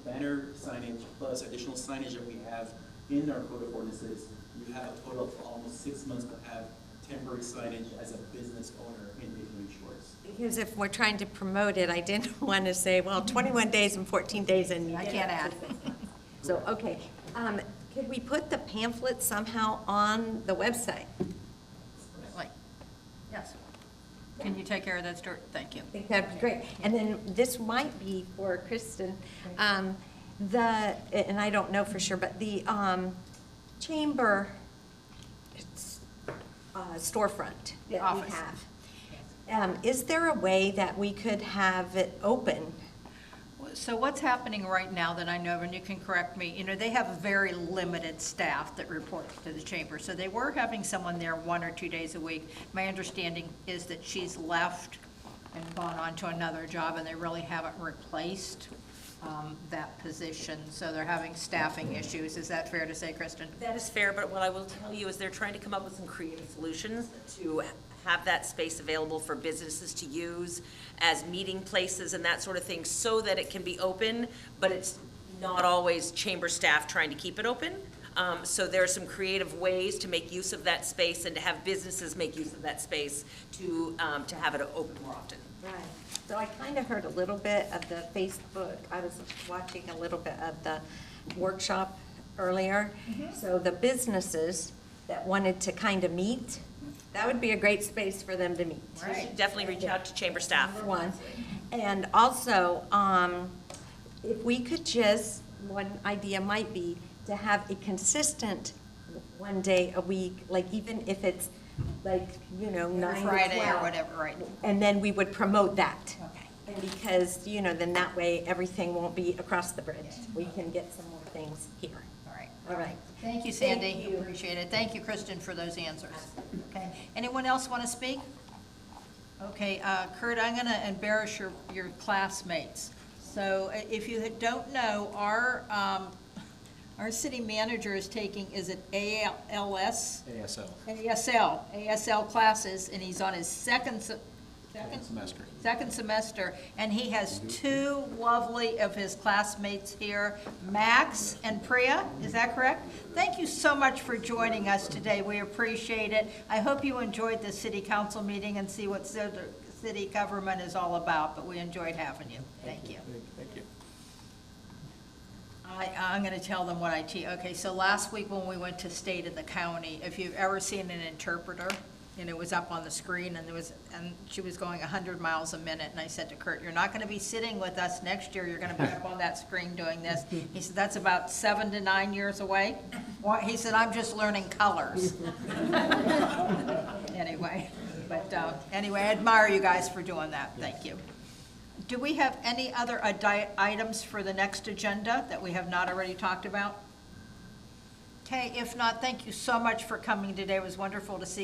banner signage plus additional signage that we have in our code of ordinances, you have a total of almost 6 months to have temporary signage as a business owner in Daytona Beach Shores. Because if we're trying to promote it, I didn't want to say, well, 21 days and 14 days and. I can't add. So, okay. Could we put the pamphlet somehow on the website? Like, yes. Can you take care of that, Stuart? Thank you. I think that'd be great. And then this might be for Kristen, and I don't know for sure, but the chamber storefront that we Office. have. Is there a way that we could have it open? So what's happening right now that I know, and you can correct me, they have a very limited staff that reports to the chamber. So they were having someone there 1 or 2 days a week. My understanding is that she's left and gone on to another job, and they really haven't replaced that position. So they're having staffing issues. Is that fair to say, Kristen? That is fair, but what I will tell you is they're trying to come up with some creative solutions to have that space available for businesses to use as meeting places and that sort of thing, so that it can be open, but it's not always chamber staff trying to keep it open. So there are some creative ways to make use of that space and to have businesses make use of that space to have it open more often. Right. So I kind of heard a little bit of the Facebook, I was watching a little bit of the workshop earlier. So the businesses that wanted to kind of meet, that would be a great space for them to meet. You should definitely reach out to chamber staff. Number one. And also, if we could just, one idea might be to have a consistent 1 day a week, like even if it's like, 9 to 12. Friday or whatever, right? And then we would promote that. Okay. And because, then that way everything won't be across the bridge. We can get some more things here. All right. All right. Thank you, Sandy. Thank you. Appreciate it. Thank you, Kristen, for those answers. Okay. Anyone else want to speak? Okay, Kurt, I'm going to embarrass your classmates. So if you don't know, our city manager is taking, is it ALS? ASL. ASL classes, and he's on his second semester, and he has 2 lovely of his classmates here, Max and Priya, is that correct? Thank you so much for joining us today, we appreciate it. I hope you enjoyed the city council meeting and see what city government is all about, but we enjoyed having you. Thank you. Thank you. I'm going to tell them what I teach. Okay, so last week when we went to State of the County, if you've ever seen an interpreter, and it was up on the screen, and she was going 100 miles a minute, and I said to Kurt, you're not going to be sitting with us next year, you're going to be up on that screen doing this. He said, that's about 7 to 9 years away. He said, I'm just learning colors. Anyway, I admire you guys for doing that. Thank you. Do we have any other items for the next agenda that we have not already talked about? Okay, if not, thank you so much for coming today. It was wonderful to see you.